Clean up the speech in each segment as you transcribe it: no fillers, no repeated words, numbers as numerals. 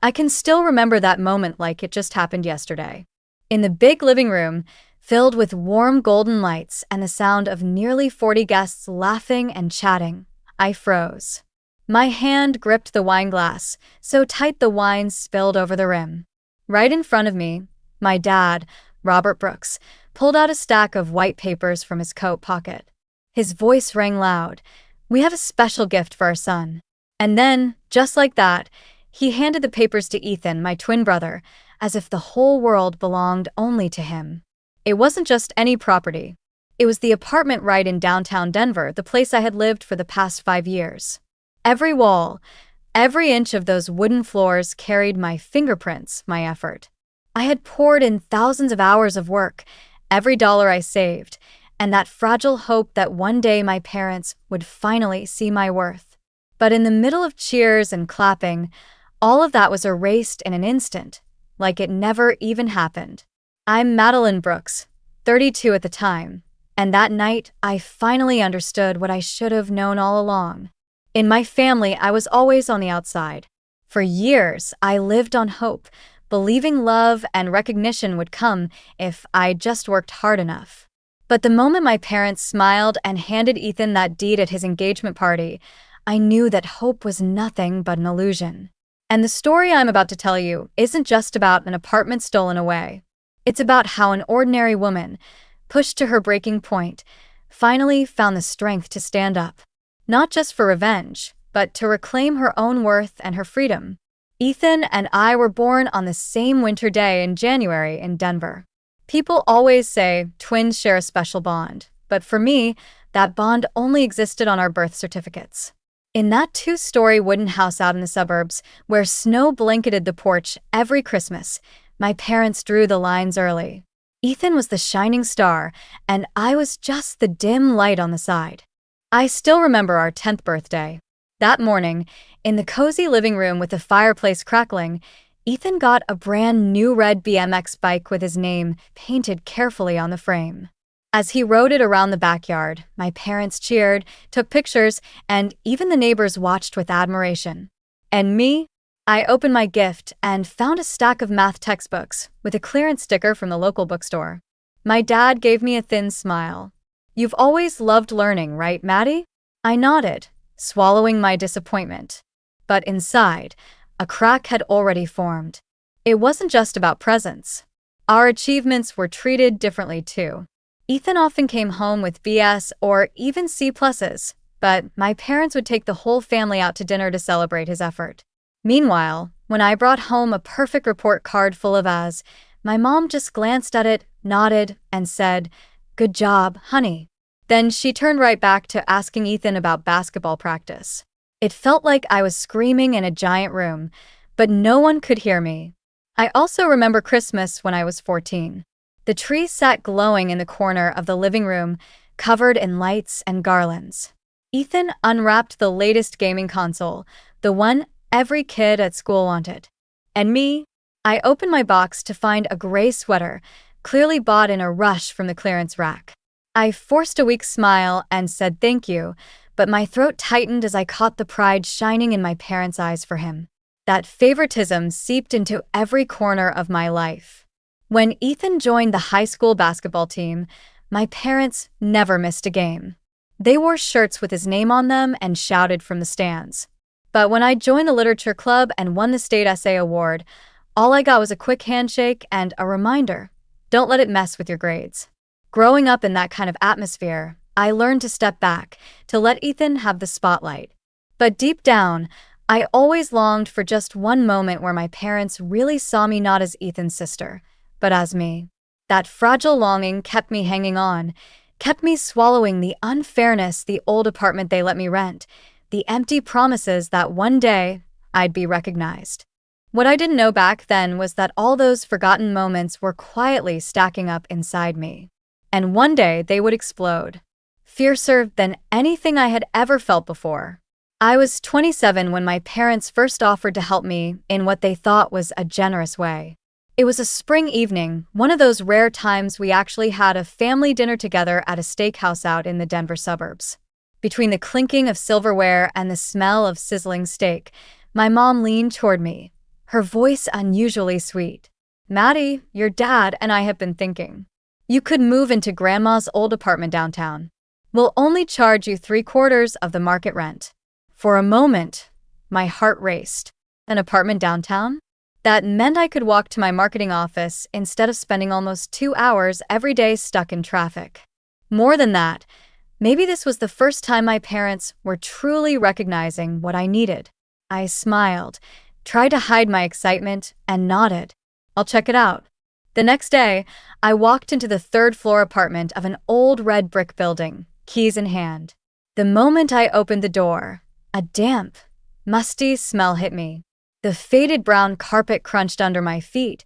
I can still remember that moment like it just happened yesterday. In the big living room, filled with warm golden lights and the sound of nearly 40 guests laughing and chatting, I froze. My hand gripped the wine glass, so tight the wine spilled over the rim. Right in front of me, my dad, Robert Brooks, pulled out a stack of white papers from his coat pocket. His voice rang loud. "We have a special gift for our son." And then, just like that, he handed the papers to Ethan, my twin brother, as if the whole world belonged only to him. It wasn't just any property. It was the apartment right in downtown Denver, the place I had lived for the past 5 years. Every wall, every inch of those wooden floors carried my fingerprints, my effort. I had poured in thousands of hours of work, every dollar I saved, and that fragile hope that one day my parents would finally see my worth. But in the middle of cheers and clapping, all of that was erased in an instant, like it never even happened. I'm Madeline Brooks, 32 at the time, and that night I finally understood what I should have known all along. In my family, I was always on the outside. For years, I lived on hope, believing love and recognition would come if I just worked hard enough. But the moment my parents smiled and handed Ethan that deed at his engagement party, I knew that hope was nothing but an illusion. And the story I'm about to tell you isn't just about an apartment stolen away. It's about how an ordinary woman, pushed to her breaking point, finally found the strength to stand up. Not just for revenge, but to reclaim her own worth and her freedom. Ethan and I were born on the same winter day in January in Denver. People always say twins share a special bond, but for me, that bond only existed on our birth certificates. In that 2-story wooden house out in the suburbs, where snow blanketed the porch every Christmas, my parents drew the lines early. Ethan was the shining star, and I was just the dim light on the side. I still remember our 10th birthday. That morning, in the cozy living room with the fireplace crackling, Ethan got a brand new red BMX bike with his name painted carefully on the frame. As he rode it around the backyard, my parents cheered, took pictures, and even the neighbors watched with admiration. And me? I opened my gift and found a stack of math textbooks with a clearance sticker from the local bookstore. My dad gave me a thin smile. "You've always loved learning, right, Maddie?" I nodded, swallowing my disappointment. But inside, a crack had already formed. It wasn't just about presents. Our achievements were treated differently too. Ethan often came home with Bs or even C+s, but my parents would take the whole family out to dinner to celebrate his effort. Meanwhile, when I brought home a perfect report card full of As, my mom just glanced at it, nodded, and said, "Good job, honey." Then she turned right back to asking Ethan about basketball practice. It felt like I was screaming in a giant room, but no one could hear me. I also remember Christmas when I was 14. The tree sat glowing in the corner of the living room, covered in lights and garlands. Ethan unwrapped the latest gaming console, the one every kid at school wanted. And me? I opened my box to find a gray sweater, clearly bought in a rush from the clearance rack. I forced a weak smile and said thank you, but my throat tightened as I caught the pride shining in my parents' eyes for him. That favoritism seeped into every corner of my life. When Ethan joined the high school basketball team, my parents never missed a game. They wore shirts with his name on them and shouted from the stands. But when I joined the literature club and won the state essay award, all I got was a quick handshake and a reminder: don't let it mess with your grades. Growing up in that kind of atmosphere, I learned to step back, to let Ethan have the spotlight. But deep down, I always longed for just one moment where my parents really saw me not as Ethan's sister, but as me. That fragile longing kept me hanging on, kept me swallowing the unfairness the old apartment they let me rent, the empty promises that one day I'd be recognized. What I didn't know back then was that all those forgotten moments were quietly stacking up inside me. And one day they would explode, fiercer than anything I had ever felt before. I was 27 when my parents first offered to help me in what they thought was a generous way. It was a spring evening, one of those rare times we actually had a family dinner together at a steakhouse out in the Denver suburbs. Between the clinking of silverware and the smell of sizzling steak, my mom leaned toward me, her voice unusually sweet. "Maddie, your dad and I have been thinking. You could move into Grandma's old apartment downtown. We'll only charge you 3/4 of the market rent." For a moment, my heart raced. An apartment downtown? That meant I could walk to my marketing office instead of spending almost 2 hours every day stuck in traffic. More than that, maybe this was the first time my parents were truly recognizing what I needed. I smiled, tried to hide my excitement, and nodded. "I'll check it out." The next day, I walked into the third-floor apartment of an old red brick building, keys in hand. The moment I opened the door, a damp, musty smell hit me. The faded brown carpet crunched under my feet,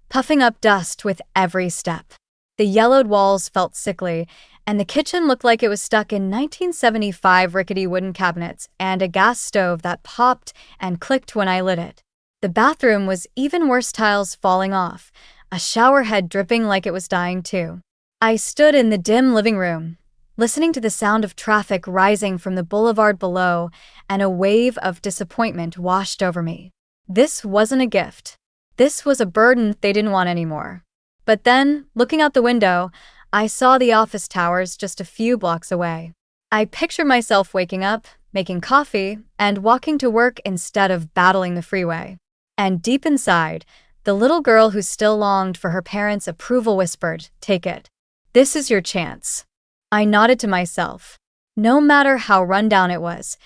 puffing up dust with every step. The yellowed walls felt sickly, and the kitchen looked like it was stuck in 1975 rickety wooden cabinets and a gas stove that popped and clicked when I lit it. The bathroom was even worse, tiles falling off, a shower head dripping like it was dying too. I stood in the dim living room, listening to the sound of traffic rising from the boulevard below, and a wave of disappointment washed over me. This wasn't a gift. This was a burden they didn't want anymore. But then, looking out the window, I saw the office towers just a few blocks away. I pictured myself waking up, making coffee, and walking to work instead of battling the freeway. And deep inside, the little girl who still longed for her parents' approval whispered, "Take it. This is your chance." I nodded to myself. No matter how run down it was,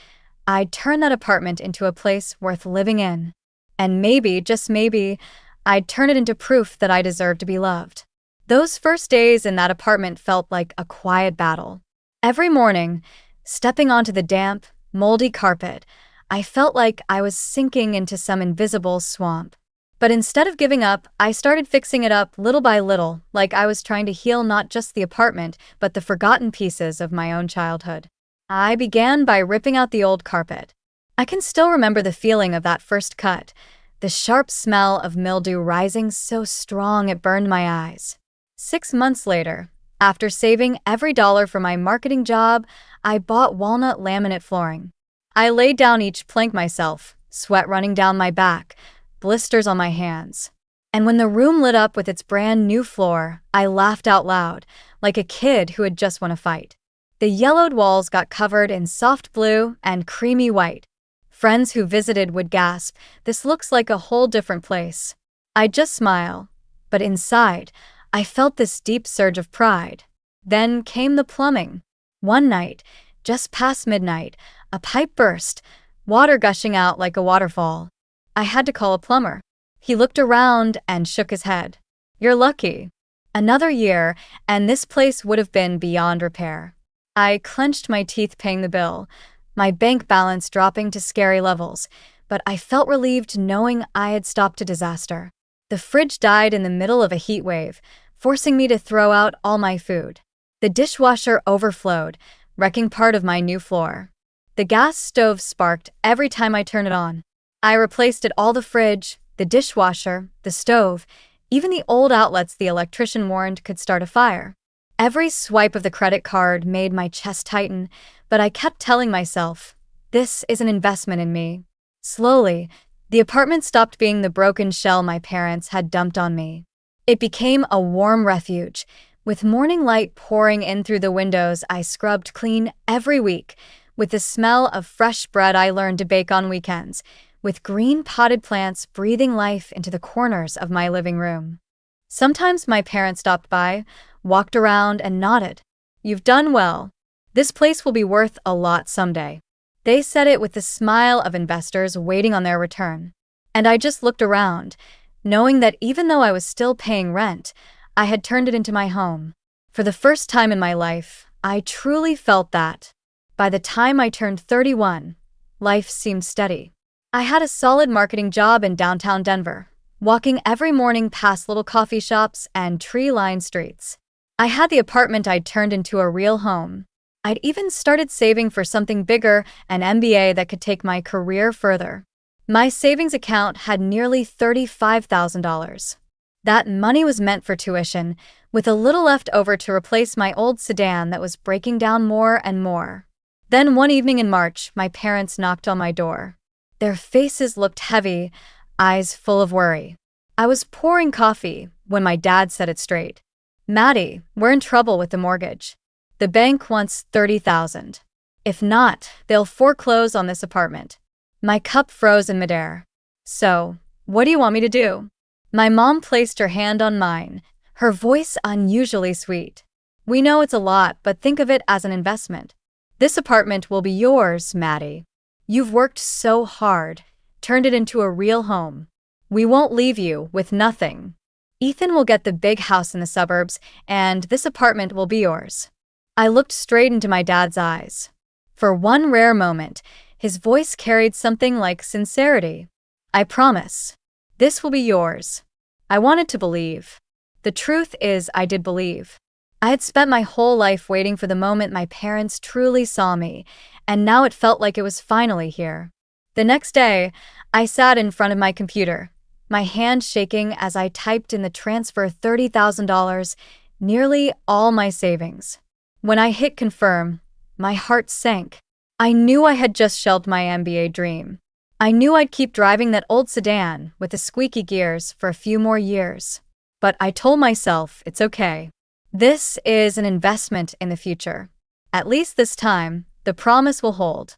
I'd turn that apartment into a place worth living in. And maybe, just maybe, I'd turn it into proof that I deserved to be loved. Those first days in that apartment felt like a quiet battle. Every morning, stepping onto the damp, moldy carpet, I felt like I was sinking into some invisible swamp. But instead of giving up, I started fixing it up little by little, like I was trying to heal not just the apartment, but the forgotten pieces of my own childhood. I began by ripping out the old carpet. I can still remember the feeling of that first cut, the sharp smell of mildew rising so strong it burned my eyes. 6 months later, after saving every dollar for my marketing job, I bought walnut laminate flooring. I laid down each plank myself, sweat running down my back, blisters on my hands. And when the room lit up with its brand new floor, I laughed out loud, like a kid who had just won a fight. The yellowed walls got covered in soft blue and creamy white. Friends who visited would gasp, "This looks like a whole different place." I'd just smile, but inside, I felt this deep surge of pride. Then came the plumbing. One night, just past midnight, a pipe burst, water gushing out like a waterfall. I had to call a plumber. He looked around and shook his head. "You're lucky." Another year, and this place would have been beyond repair. I clenched my teeth paying the bill, my bank balance dropping to scary levels, but I felt relieved knowing I had stopped a disaster. The fridge died in the middle of a heat wave, forcing me to throw out all my food. The dishwasher overflowed, wrecking part of my new floor. The gas stove sparked every time I turned it on. I replaced it all: the fridge, the dishwasher, the stove, even the old outlets the electrician warned could start a fire. Every swipe of the credit card made my chest tighten, but I kept telling myself, this is an investment in me. Slowly, the apartment stopped being the broken shell my parents had dumped on me. It became a warm refuge. With morning light pouring in through the windows, I scrubbed clean every week, with the smell of fresh bread I learned to bake on weekends, with green potted plants breathing life into the corners of my living room. Sometimes my parents stopped by, walked around, and nodded. "You've done well. This place will be worth a lot someday." They said it with the smile of investors waiting on their return. And I just looked around, knowing that even though I was still paying rent, I had turned it into my home. For the first time in my life, I truly felt that. By the time I turned 31, life seemed steady. I had a solid marketing job in downtown Denver, walking every morning past little coffee shops and tree-lined streets. I had the apartment I'd turned into a real home. I'd even started saving for something bigger, an MBA that could take my career further. My savings account had nearly $35,000. That money was meant for tuition, with a little left over to replace my old sedan that was breaking down more and more. Then one evening in March, my parents knocked on my door. Their faces looked heavy, eyes full of worry. I was pouring coffee when my dad said it straight. Maddie, we're in trouble with the mortgage. The bank wants $30,000. If not, they'll foreclose on this apartment. My cup froze in midair. So, what do you want me to do? My mom placed her hand on mine, her voice unusually sweet. We know it's a lot, but think of it as an investment. This apartment will be yours, Maddie. You've worked so hard, turned it into a real home. We won't leave you with nothing. Ethan will get the big house in the suburbs, and this apartment will be yours. I looked straight into my dad's eyes. For one rare moment, his voice carried something like sincerity. I promise. This will be yours. I wanted to believe. The truth is, I did believe. I had spent my whole life waiting for the moment my parents truly saw me, and now it felt like it was finally here. The next day, I sat in front of my computer, my hand shaking as I typed in the transfer $30,000, nearly all my savings. When I hit confirm, my heart sank. I knew I had just shelved my MBA dream. I knew I'd keep driving that old sedan with the squeaky gears for a few more years. But I told myself it's okay. This is an investment in the future. At least this time, the promise will hold.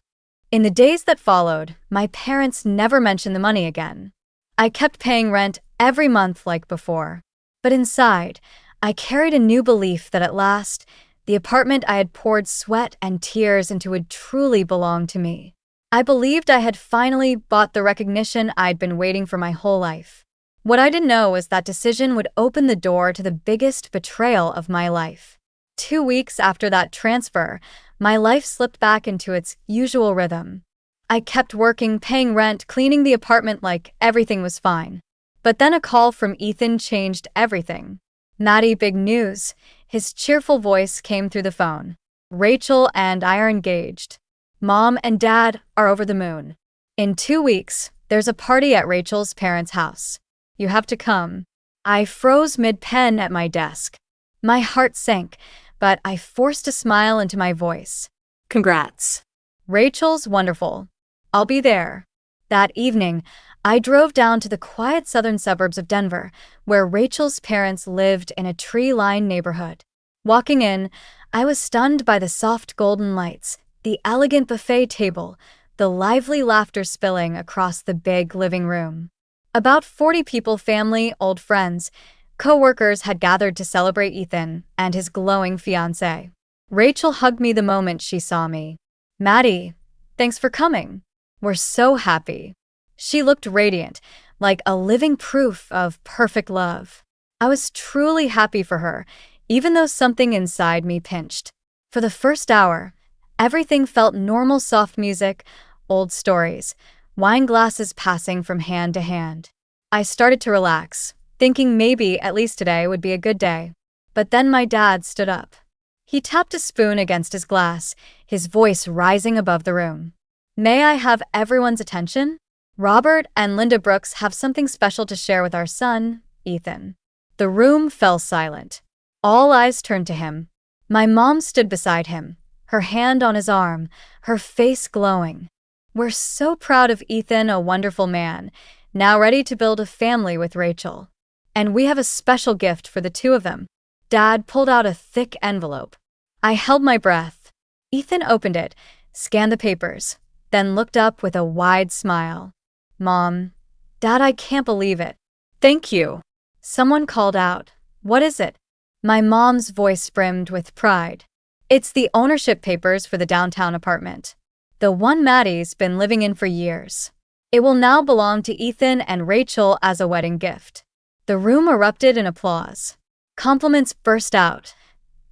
In the days that followed, my parents never mentioned the money again. I kept paying rent every month like before. But inside, I carried a new belief that at last, the apartment I had poured sweat and tears into would truly belong to me. I believed I had finally bought the recognition I'd been waiting for my whole life. What I didn't know was that decision would open the door to the biggest betrayal of my life. 2 weeks after that transfer, my life slipped back into its usual rhythm. I kept working, paying rent, cleaning the apartment like everything was fine. But then a call from Ethan changed everything. Maddie, big news. His cheerful voice came through the phone. Rachel and I are engaged. Mom and Dad are over the moon. In 2 weeks, there's a party at Rachel's parents' house. You have to come. I froze mid-pen at my desk. My heart sank, but I forced a smile into my voice. Congrats. Rachel's wonderful. I'll be there. That evening, I drove down to the quiet southern suburbs of Denver, where Rachel's parents lived in a tree-lined neighborhood. Walking in, I was stunned by the soft golden lights, the elegant buffet table, the lively laughter spilling across the big living room. About 40 people, family, old friends, co-workers had gathered to celebrate Ethan and his glowing fiancé. Rachel hugged me the moment she saw me. Maddie, thanks for coming. We're so happy. She looked radiant, like a living proof of perfect love. I was truly happy for her, even though something inside me pinched. For the first hour, everything felt normal, soft music, old stories, wine glasses passing from hand to hand. I started to relax, thinking maybe at least today would be a good day. But then my dad stood up. He tapped a spoon against his glass, his voice rising above the room. May I have everyone's attention? Robert and Linda Brooks have something special to share with our son, Ethan. The room fell silent. All eyes turned to him. My mom stood beside him, her hand on his arm, her face glowing. We're so proud of Ethan, a wonderful man, now ready to build a family with Rachel. And we have a special gift for the two of them. Dad pulled out a thick envelope. I held my breath. Ethan opened it, scanned the papers, then looked up with a wide smile. Mom, Dad, I can't believe it. Thank you. Someone called out. What is it? My mom's voice brimmed with pride. It's the ownership papers for the downtown apartment. The one Maddie's been living in for years. It will now belong to Ethan and Rachel as a wedding gift. The room erupted in applause. Compliments burst out.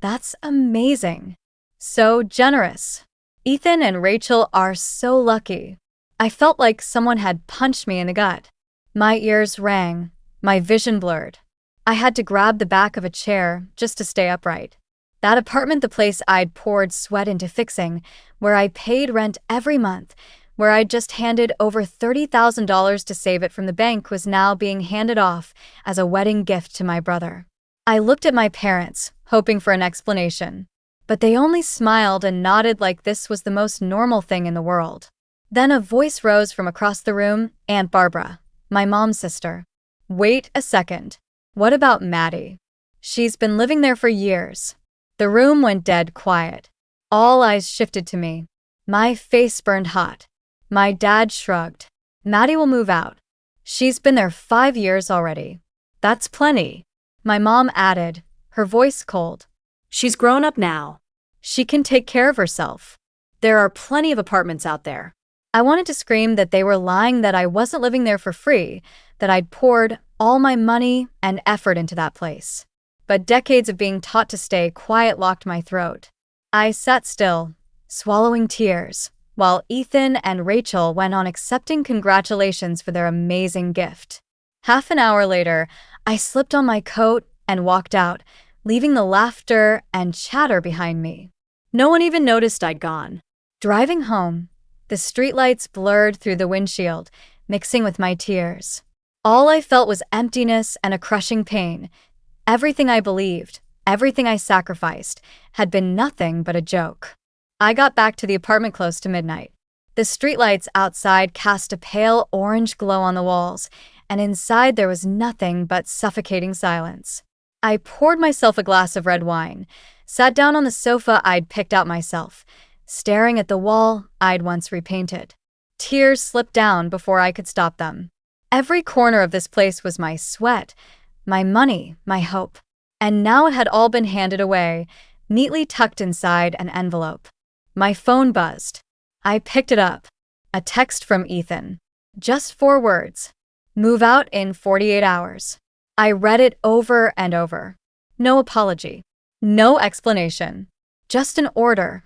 That's amazing. So generous. Ethan and Rachel are so lucky. I felt like someone had punched me in the gut. My ears rang, my vision blurred. I had to grab the back of a chair just to stay upright. That apartment, the place I'd poured sweat into fixing, where I paid rent every month, where I'd just handed over $30,000 to save it from the bank, was now being handed off as a wedding gift to my brother. I looked at my parents, hoping for an explanation. But they only smiled and nodded like this was the most normal thing in the world. Then a voice rose from across the room. Aunt Barbara, My mom's sister. Wait a second. What about Maddie? She's been living there for years. The room went dead quiet. All eyes shifted to me. My face burned hot. My dad shrugged. Maddie will move out. She's been there 5 years already. That's plenty. My mom added, her voice cold. She's grown up now. She can take care of herself. There are plenty of apartments out there. I wanted to scream that they were lying, that I wasn't living there for free, that I'd poured all my money and effort into that place. But decades of being taught to stay quiet locked my throat. I sat still, swallowing tears, while Ethan and Rachel went on accepting congratulations for their amazing gift. Half an hour later, I slipped on my coat and walked out, leaving the laughter and chatter behind me. No one even noticed I'd gone. Driving home, the streetlights blurred through the windshield, mixing with my tears. All I felt was emptiness and a crushing pain. Everything I believed, everything I sacrificed, had been nothing but a joke. I got back to the apartment close to midnight. The streetlights outside cast a pale orange glow on the walls, and inside there was nothing but suffocating silence. I poured myself a glass of red wine, sat down on the sofa I'd picked out myself, staring at the wall I'd once repainted. Tears slipped down before I could stop them. Every corner of this place was my sweat, my money, my hope. And now it had all been handed away, neatly tucked inside an envelope. My phone buzzed. I picked it up. A text from Ethan. Just 4 words. Move out in 48 hours. I read it over and over. No apology. No explanation. Just an order.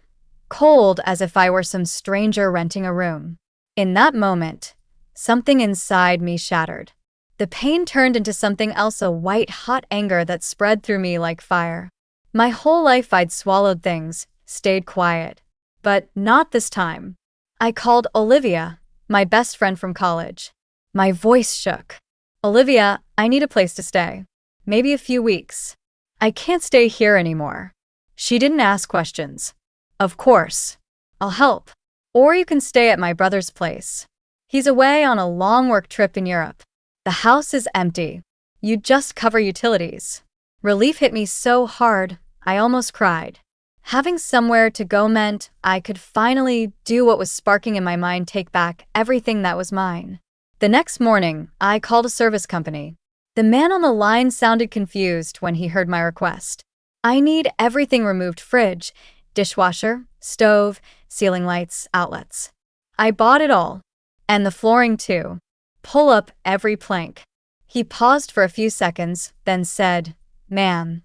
Cold as if I were some stranger renting a room. In that moment, something inside me shattered. The pain turned into something else, a white-hot anger that spread through me like fire. My whole life I'd swallowed things, stayed quiet. But not this time. I called Olivia, my best friend from college. My voice shook. Olivia, I need a place to stay. Maybe a few weeks. I can't stay here anymore. She didn't ask questions. Of course. I'll help. Or you can stay at my brother's place. He's away on a long work trip in Europe. The house is empty. You just cover utilities. Relief hit me so hard, I almost cried. Having somewhere to go meant I could finally do what was sparking in my mind, take back everything that was mine. The next morning, I called a service company. The man on the line sounded confused when he heard my request. I need everything removed: fridge, dishwasher, stove, ceiling lights, outlets. I bought it all. And the flooring too. Pull up every plank. He paused for a few seconds, then said, "Ma'am,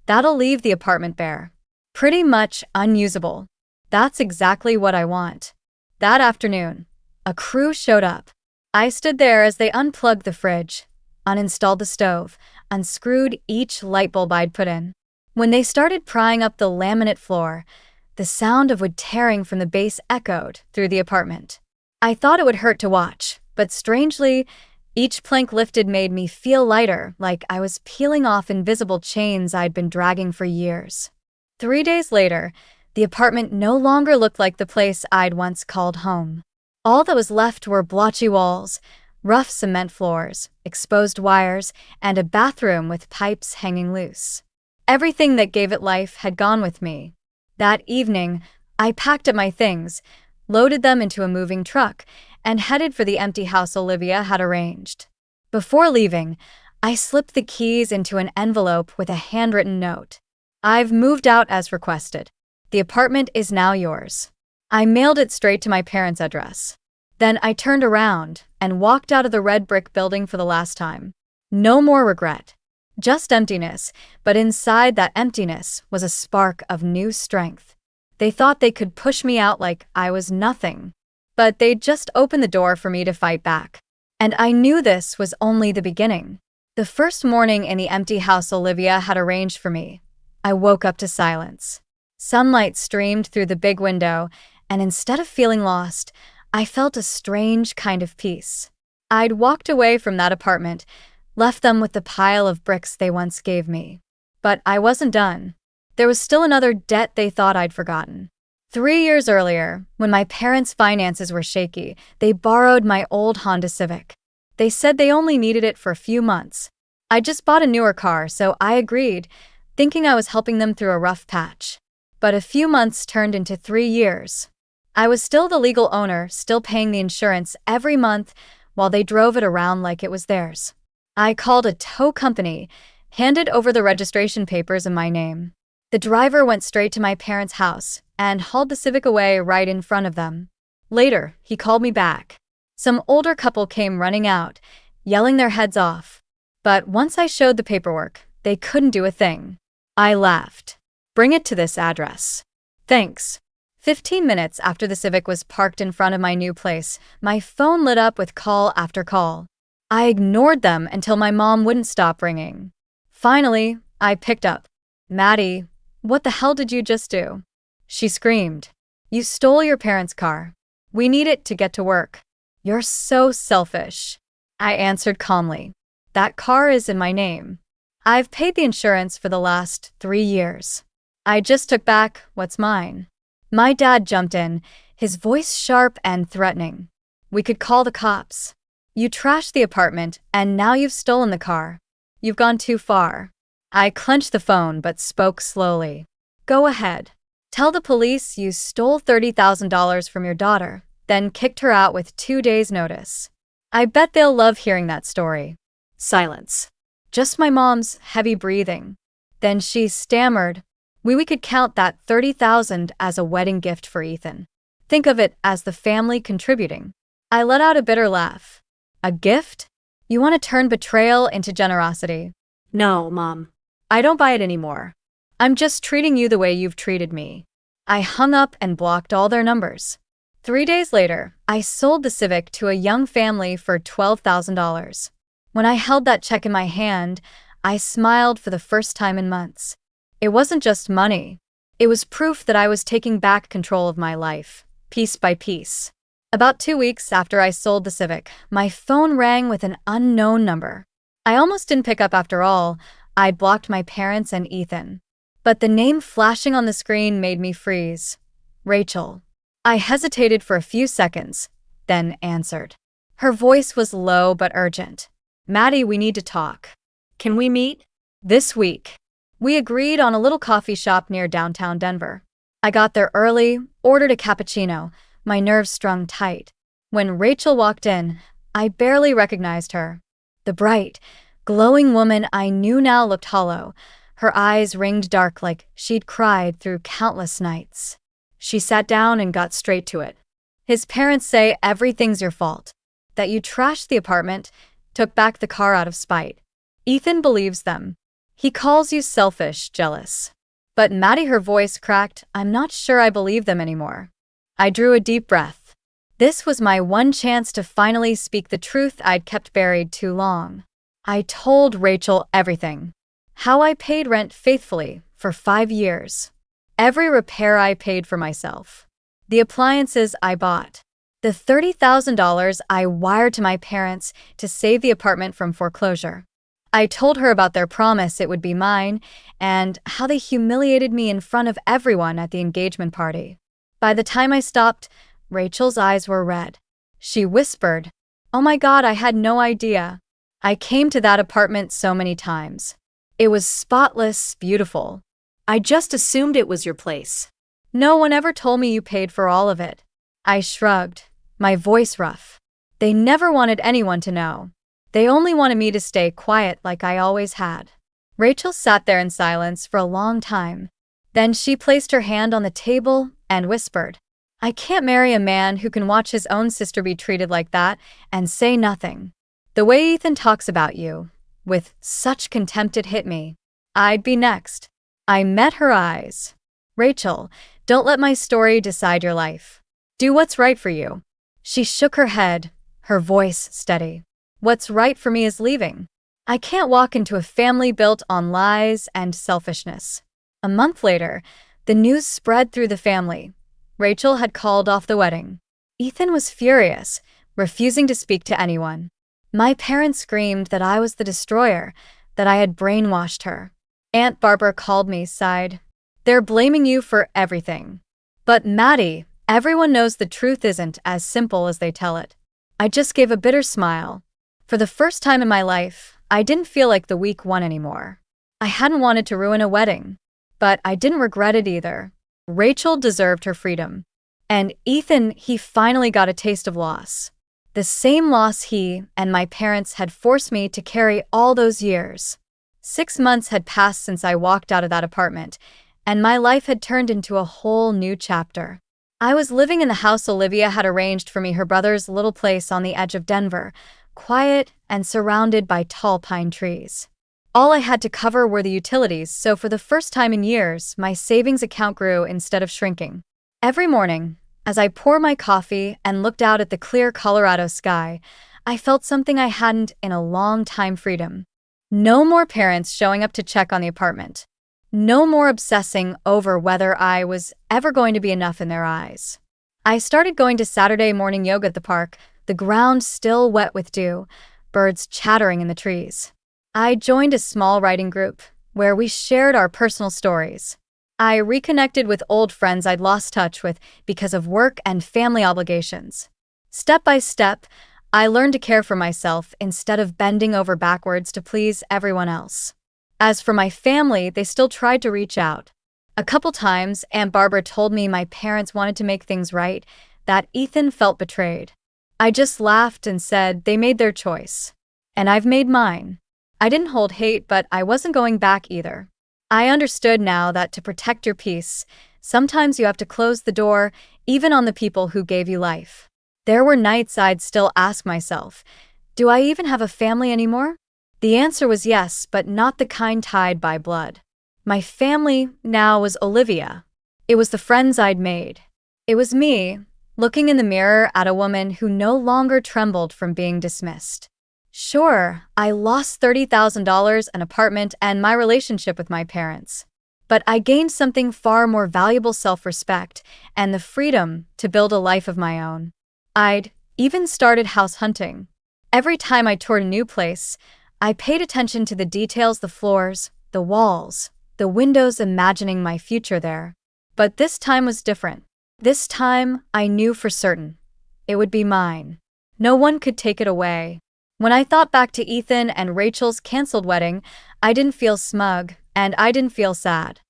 that'll leave the apartment bare. Pretty much unusable." That's exactly what I want. That afternoon, a crew showed up. I stood there as they unplugged the fridge, uninstalled the stove, unscrewed each light bulb I'd put in. When they started prying up the laminate floor, the sound of wood tearing from the base echoed through the apartment. I thought it would hurt to watch, but strangely, each plank lifted made me feel lighter, like I was peeling off invisible chains I'd been dragging for years. 3 days later, the apartment no longer looked like the place I'd once called home. All that was left were blotchy walls, rough cement floors, exposed wires, and a bathroom with pipes hanging loose. Everything that gave it life had gone with me. That evening, I packed up my things, loaded them into a moving truck, and headed for the empty house Olivia had arranged. Before leaving, I slipped the keys into an envelope with a handwritten note. "I've moved out as requested. The apartment is now yours." I mailed it straight to my parents' address. Then I turned around and walked out of the red brick building for the last time. No more regret. Just emptiness, but inside that emptiness was a spark of new strength. They thought they could push me out like I was nothing, but they'd just opened the door for me to fight back. And I knew this was only the beginning. The first morning in the empty house Olivia had arranged for me, I woke up to silence. Sunlight streamed through the big window, and instead of feeling lost, I felt a strange kind of peace. I'd walked away from that apartment, left them with the pile of bricks they once gave me. But I wasn't done. There was still another debt they thought I'd forgotten. 3 years earlier, when my parents' finances were shaky, they borrowed my old Honda Civic. They said they only needed it for a few months. I just bought a newer car, so I agreed, thinking I was helping them through a rough patch. But a few months turned into 3 years. I was still the legal owner, still paying the insurance every month while they drove it around like it was theirs. I called a tow company, handed over the registration papers in my name. The driver went straight to my parents' house and hauled the Civic away right in front of them. Later, he called me back. Some older couple came running out, yelling their heads off. But once I showed the paperwork, they couldn't do a thing. I laughed. Bring it to this address. Thanks. 15 minutes after the Civic was parked in front of my new place, my phone lit up with call after call. I ignored them until my mom wouldn't stop ringing. Finally, I picked up. Maddie, what the hell did you just do? She screamed. You stole your parents' car. We need it to get to work. You're so selfish. I answered calmly. That car is in my name. I've paid the insurance for the last 3 years. I just took back what's mine. My dad jumped in, his voice sharp and threatening. We could call the cops. You trashed the apartment, and now you've stolen the car. You've gone too far. I clenched the phone but spoke slowly. Go ahead. Tell the police you stole $30,000 from your daughter, then kicked her out with 2 days' notice. I bet they'll love hearing that story. Silence. Just my mom's heavy breathing. Then she stammered. We could count that $30,000 as a wedding gift for Ethan. Think of it as the family contributing. I let out a bitter laugh. A gift? You want to turn betrayal into generosity? No, Mom. I don't buy it anymore. I'm just treating you the way you've treated me. I hung up and blocked all their numbers. 3 days later, I sold the Civic to a young family for $12,000. When I held that check in my hand, I smiled for the first time in months. It wasn't just money. It was proof that I was taking back control of my life, piece by piece. About 2 weeks after I sold the Civic, my phone rang with an unknown number. I almost didn't pick up after all. I'd blocked my parents and Ethan. But the name flashing on the screen made me freeze. Rachel. I hesitated for a few seconds, then answered. Her voice was low but urgent. Maddie, we need to talk. Can we meet? This week. We agreed on a little coffee shop near downtown Denver. I got there early, ordered a cappuccino, my nerves strung tight. When Rachel walked in, I barely recognized her. The bright, glowing woman I knew now looked hollow. Her eyes ringed dark like she'd cried through countless nights. She sat down and got straight to it. His parents say everything's your fault. That you trashed the apartment, took back the car out of spite. Ethan believes them. He calls you selfish, jealous. But Maddie, her voice cracked, I'm not sure I believe them anymore. I drew a deep breath. This was my one chance to finally speak the truth I'd kept buried too long. I told Rachel everything. How I paid rent faithfully for 5 years. Every repair I paid for myself. The appliances I bought. The $30,000 I wired to my parents to save the apartment from foreclosure. I told her about their promise it would be mine and how they humiliated me in front of everyone at the engagement party. By the time I stopped, Rachel's eyes were red. She whispered, "Oh my God, I had no idea. I came to that apartment so many times. It was spotless, beautiful. I just assumed it was your place." No one ever told me you paid for all of it. I shrugged, my voice rough. They never wanted anyone to know. They only wanted me to stay quiet like I always had. Rachel sat there in silence for a long time. Then she placed her hand on the table and whispered, I can't marry a man who can watch his own sister be treated like that and say nothing. The way Ethan talks about you, with such contempt, it hit me. I'd be next. I met her eyes. Rachel, don't let my story decide your life. Do what's right for you. She shook her head, her voice steady. What's right for me is leaving. I can't walk into a family built on lies and selfishness. A month later, the news spread through the family. Rachel had called off the wedding. Ethan was furious, refusing to speak to anyone. My parents screamed that I was the destroyer, that I had brainwashed her. Aunt Barbara called me, sighed. They're blaming you for everything. But Maddie, everyone knows the truth isn't as simple as they tell it. I just gave a bitter smile. For the first time in my life, I didn't feel like the weak one anymore. I hadn't wanted to ruin a wedding, but I didn't regret it either. Rachel deserved her freedom. And Ethan, he finally got a taste of loss. The same loss he and my parents had forced me to carry all those years. 6 months had passed since I walked out of that apartment, and my life had turned into a whole new chapter. I was living in the house Olivia had arranged for me, her brother's little place on the edge of Denver, quiet and surrounded by tall pine trees. All I had to cover were the utilities, so for the first time in years, my savings account grew instead of shrinking. Every morning, as I poured my coffee and looked out at the clear Colorado sky, I felt something I hadn't in a long time: freedom. No more parents showing up to check on the apartment. No more obsessing over whether I was ever going to be enough in their eyes. I started going to Saturday morning yoga at the park, the ground still wet with dew, birds chattering in the trees. I joined a small writing group where we shared our personal stories. I reconnected with old friends I'd lost touch with because of work and family obligations. Step by step, I learned to care for myself instead of bending over backwards to please everyone else. As for my family, they still tried to reach out. A couple times, Aunt Barbara told me my parents wanted to make things right, that Ethan felt betrayed. I just laughed and said they made their choice. And I've made mine. I didn't hold hate, but I wasn't going back either. I understood now that to protect your peace, sometimes you have to close the door, even on the people who gave you life. There were nights I'd still ask myself, do I even have a family anymore? The answer was yes, but not the kind tied by blood. My family now was Olivia. It was the friends I'd made. It was me, looking in the mirror at a woman who no longer trembled from being dismissed. Sure, I lost $30,000, an apartment, and my relationship with my parents. But I gained something far more valuable: self-respect and the freedom to build a life of my own. I'd even started house hunting. Every time I toured a new place, I paid attention to the details: the floors, the walls, the windows, imagining my future there. But this time was different. This time, I knew for certain it would be mine. No one could take it away. When I thought back to Ethan and Rachel's canceled wedding, I didn't feel smug, and I didn't feel sad.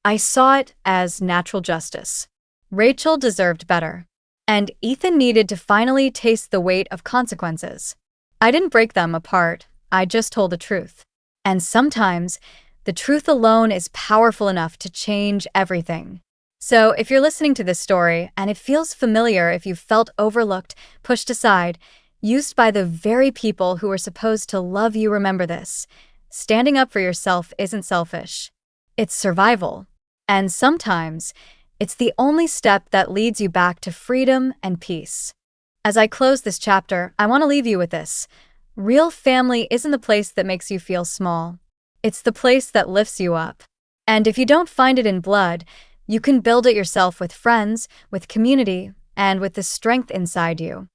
I saw it as natural justice. Rachel deserved better, and Ethan needed to finally taste the weight of consequences. I didn't break them apart, I just told the truth. And sometimes, the truth alone is powerful enough to change everything. So if you're listening to this story and it feels familiar, if you've felt overlooked, pushed aside, used by the very people who are supposed to love you, remember this: standing up for yourself isn't selfish. It's survival. And sometimes, it's the only step that leads you back to freedom and peace. As I close this chapter, I want to leave you with this: real family isn't the place that makes you feel small. It's the place that lifts you up. And if you don't find it in blood, you can build it yourself with friends, with community, and with the strength inside you.